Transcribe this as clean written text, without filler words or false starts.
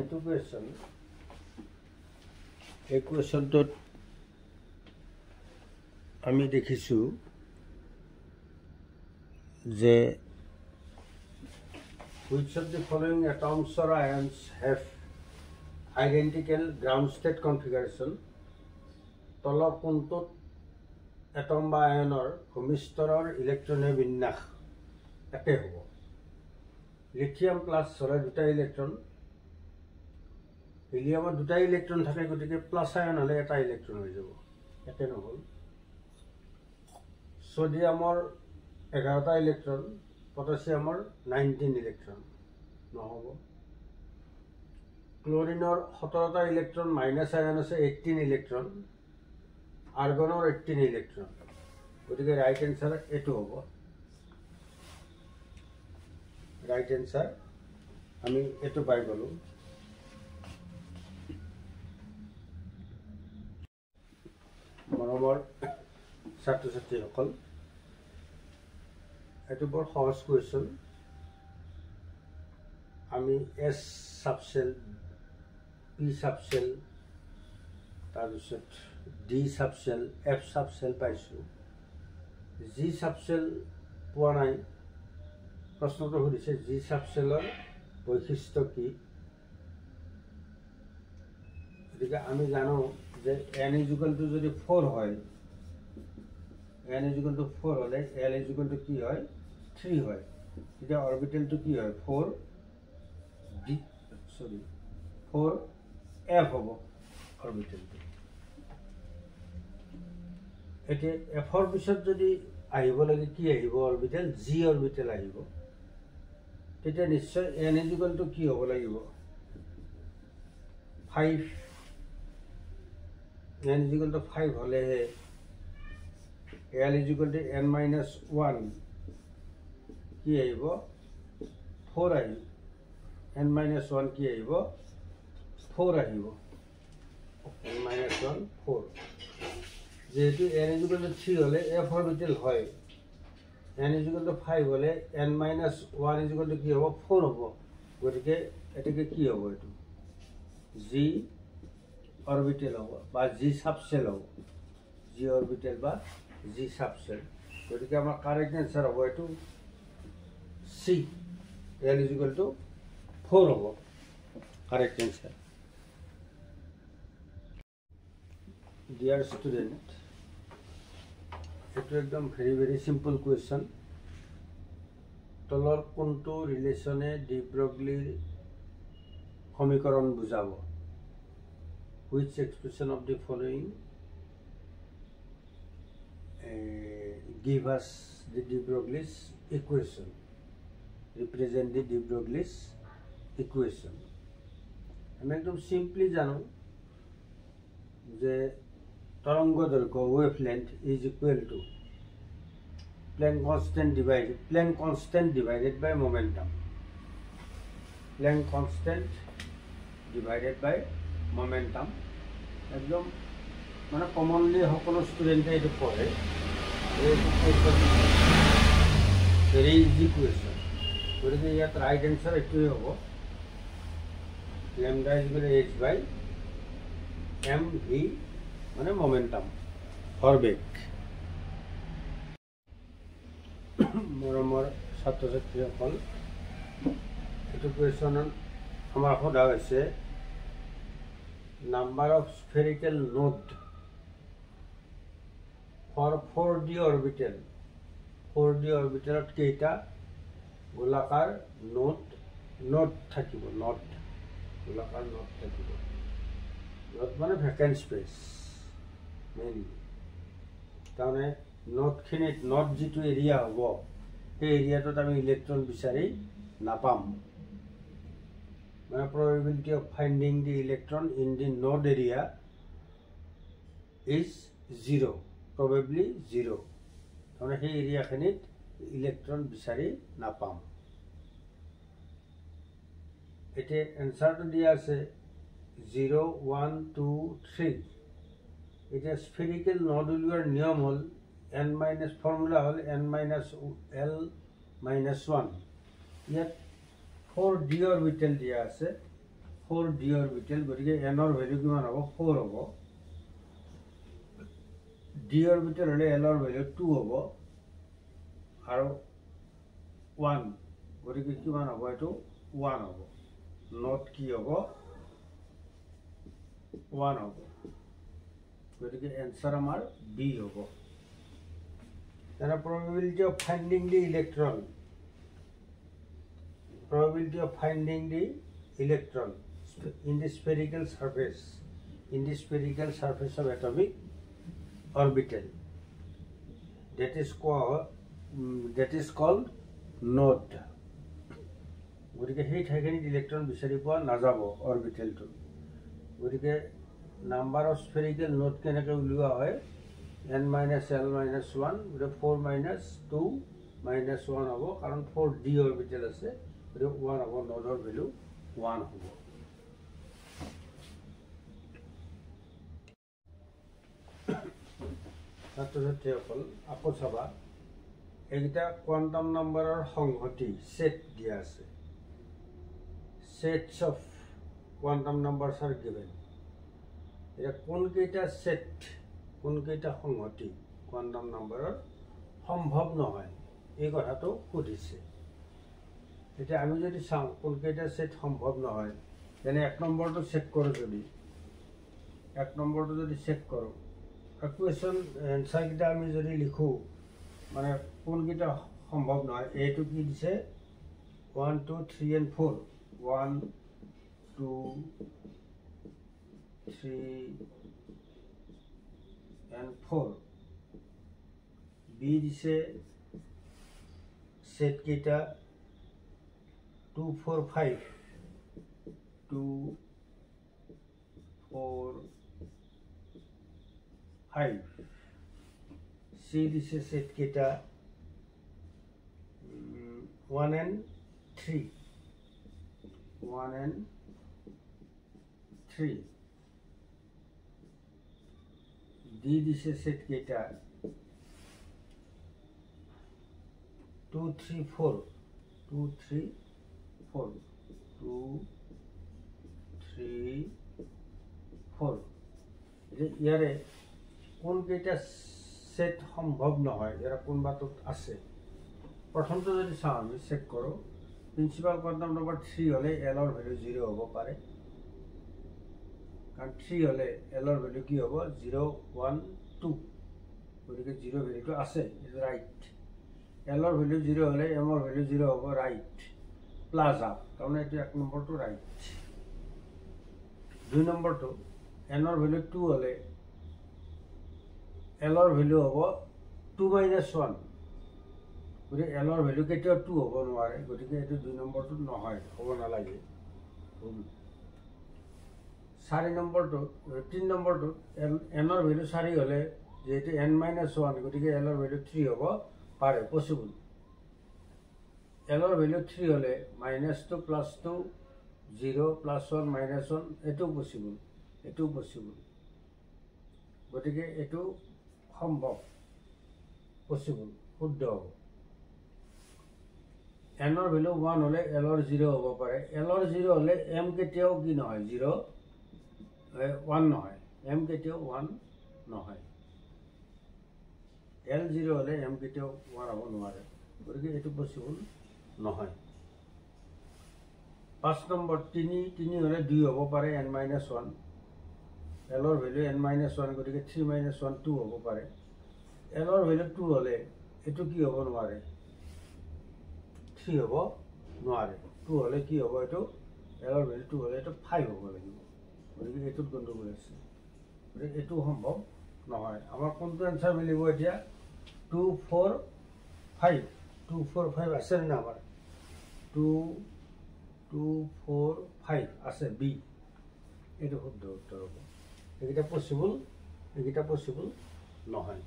এইটো কুৱেশ্যন এই কুৱেশ্যনটোত আমি দেখিছোঁ যে which of the following atoms or ions have identical ground state configuration তলৰ কোনটোত এটম বা আয়নৰ ভূমিস্তৰৰ ইলেক্ট্ৰনৰ বিন্যাস একে হ'ব লিথিয়াম প্লাছ হ'লে দুটা ইলেক্ট্ৰন হিলিয়ামত দুটা ইলেক্ট্ৰন থাকে গতিকে প্লাছ আয়ন হ'লে এটা ইলেক্ট্ৰন হৈ যাব একে নহ'ল সোডিয়ামৰ 11টা ইলেক্ট্ৰন পটাছিয়ামৰ 19 ইলেক্ট্ৰন নহ'ব ক্লোৰিনৰ 17টা ইলেক্ট্ৰন মাইনাছ আয়ন আছে 18 ইলেক্ট্ৰন আৰ্গনৰ 18 ইলেক্ট্ৰন গতিকে ৰাইট এনসাৰ এইটো হ'ব ৰাইট এনসাৰ আমি এটো পাই গলো মৰমৰ ছাত্ৰ ছাত্ৰীসকল এটো বৰ সহজ কুৱেশ্যন আমি এস সাবসেল পি সাবসেল তাৰপিছত ডি সাবসেল এফ সাবসেল পাইছো জি সাবসেল পোৱা নাই প্ৰশ্নটো সুধিছে জি সাবসেলৰ বৈশিষ্ট্য কি গতিকে আমি জানো যে n = যদি 4 হয় n = 4 হলে l = কি হয় 3 হয় তেতিয়া অৰবিটেলটো কি হয় 4f হ'ব অৰবিটেলটো এতে f ৰ পিছত যদি আহিব লাগে কি আহিব অৰবিটেল g অৰবিটেল আহিব তেতিয়া নিশ্চয় n = কি হ'ব লাগিব 5 n = 5 হলে l = n-1 কি আহিব 4 আহিব n-1 কি আহিব 4 আহিব n-1 4 যেহেতু n = 3 হলে f অৰবিটেল হয় n = 5 হলে n-1 = কি হ'ব 4 হ'ব গতিকে এটাকে কি হ'ব এটো g অরবিটেল হ'ব বা g সাবসেল হ'ব g অরবিটেল বা g সাবসেল গতিকে আমাৰ কারেক্ট आंसर হ'ব এটো c l = 4 হ'ব কারেক্ট आंसर ডিয়ার স্টুডেন্ট এটো একদম ভেরি সিম্পল কুৱেশ্যন তলৰ কোনটো ৰিলেচনে ডি ব্ৰগলিৰ সমীকৰণ বুজাব which expression of the following give us the de Broglie's equation represent the de Broglie's equation আমি একদম সিম্পলি জানো যে তরঙ্গ দৈর্ঘ্য wavelength is equal to Planck constant divided by momentum Planck constant divided by momentum একদম মানে commonly সকলো স্টুডেন্টে এটো পঢ়ে ভেরি ইজি কুৱেশ্যন গতিকে ইয়াত ৰাইট এনসাৰ এইটোৱে হ'ব lambda = h by m v মানে মোমেন্টাম ভৰবেগ মৰমৰ ছাত্ৰ ছাত্ৰীসকল এইটো কুৱেশ্যনত আমাৰ সোধা হৈছে number of spherical node for 4d orbital 4d orbital কেইটা গোলাকাৰ নোড থাকিব নোড গোলাকাৰ নোড থাকিব নোড মানে ভ্যাকেন্ট স্পেস মেইনলি তাহলে নোডখিনিত নোড যেটো এৰিয়া হ'ব সেই এৰিয়াটোত আমি ইলেক্ট্ৰন বিচাৰি নাপাম মানে probability of finding the electron in the node area is 0 probably 0 তাহলে সেই এৰিয়াখিনিত ইলেক্ট্ৰন বিচাৰি নাপাম এতে এনসারটো দিয়া আছে 0 1 2 3 এটা স্ফেরিক্যাল নড উলিওয়ার নিয়ম হল n- ফর্মুলা হল n-l-1 ইয়াত 4d অরবিটাল দিয়া আছে 4d অৰবিটেল গতিকে n ৰ ভ্যালু কিমান হ'ব 4 হ'ব d অৰবিটেল হলে l ৰ ভ্যালু 2 হ'ব আৰু 1 গতিকে কিমান হ'ব এটো 1 হ'ব নট কি হ'ব 1 হ'ব গতিকে आंसर আমাৰ B হ'ব the probability of finding the electron in the spherical surface of atomic orbital that is called node গতিকে সেই ঠাইখিনিত ইলেক্ট্ৰন বিচাৰি পোৱা নাযাব অৰবিটেলটো গতিকে নাম্বাৰ অফ স্ফেৰিকেল নোড কেনেকৈ উলিওৱা হয় n - l - 1 গতিকে 4 - 2 - 1 হ'ব কাৰণ 4d অৰবিটেল আছে গতিকে 1 হ'ব নোডৰ ভ্যালু 1 হ'ব ছাত্ৰ-ছাত্ৰীসকল আকৌ চাবা এইটা কোয়ান্টাম নাম্বাৰৰ সংহতি সেট দিয়া আছে sets of quantum numbers are given এটা কোন কেইটা সেট কোন কেইটা সংহতি কোয়ান্টাম নাম্বাৰৰ সম্ভৱ নহয় এই কথাটো সুধিছে এটা আমি যদি চাও কোন কেইটা সেট সম্ভৱ নহয় যেনে এক নম্বৰটো চেক কৰো যদি এক নম্বৰটো যদি চেক কৰো কোৱেশ্চন আনসাৰ কিটা আমি যদি লিখো মানে কোন কেইটা সম্ভৱ নহয় এটো কি দিছে 1 2 3 and 4 1 2 3 and 4 B দিছে সেট কেইটা 2 4 5 2 4 5 C দিছে সেট কেইটা 1 and 3 1 and 3 D দিছে সেট কেইটা 2 3 4 2 3 4 2 3 4 ইয়ারে কোন কেইটা সেট সম্ভৱ নহয় এৰা কোন বাতত আছে প্ৰথমটো যদি চাও আমি চেক কৰো প্ৰিন্সিপাল কোয়ান্টাম নাম্বাৰ 3 হলে l ৰ ভ্যালু 0 হ'ব পাৰে কাৰণ 3 হলে l ৰ ভ্যালু কি হ'ব 0 1 2 গতিকে 0 ভ্যালুটো আছে ইজ রাইট l ৰ ভ্যালু 0 হলে m ৰ ভ্যালু 0 হ'ব ৰাইট প্লাস আপ কাৰণ এটো এক নম্বৰটো ৰাইট দুই নম্বৰটো n ৰ ভ্যালু 2 হলে l ৰ ভ্যালু হ'ব 2 - 1 গতিকে l ৰ ভ্যালু কেতিয়াও 2 হ'ব নোৱাৰে গতিকে এটো দুই নম্বৰটো নহয় হ'ব নালাগে 4 নম্বৰটো 3 নম্বৰটো n ৰ ভ্যালু 4 হলে যেটো n - 1 গতিকে l ৰ ভ্যালু 3 হ'ব পাৰে পসিবল l ৰ ভ্যালু 3 হলে -2 + 2 0 + 1 - 1 এটো পসিবল গতিকে এটো সম্ভৱ পসিবল শুদ্ধ হ'ব n ৰ ভ্যালু 1 হলে l ৰ 0 হ'ব পাৰে l ৰ 0 হলে m কেতিয়াও কি নহয় 0 1 নহয় m কেতিয়াও 1 নহয় l 0 হলে m কেতিয়াও 1 হ'ব নোৱাৰে গতিকে এটো পসিবল নহয় 5 নম্বৰ 3 হলে 2 হ'ব পাৰে n - 1 l ৰ ভ্যালু n - 1 গতিকে 3 - 1 2 হ'ব পাৰে l ৰ ভ্যালু 2 হলে এটো কি হ'ব নোৱাৰে 3 হ'ব নোৱাৰে 2 হলে কি হ'ব এটো l ৰ ভ্যালু 2 হলে এটো 5 হ'ব লাগিব গতিকে এটো গণ্ডগোল আছে গতিকে এটো সম্ভৱ নহয় আমাৰ কোনটো आंसर মিলিব এতিয়া 2 4 5 2 4 5 আছে না আমাৰ 2 2 4 5 আছে B এটো শুদ্ধ উত্তৰ হ'ব একিটা পসিবল নহয়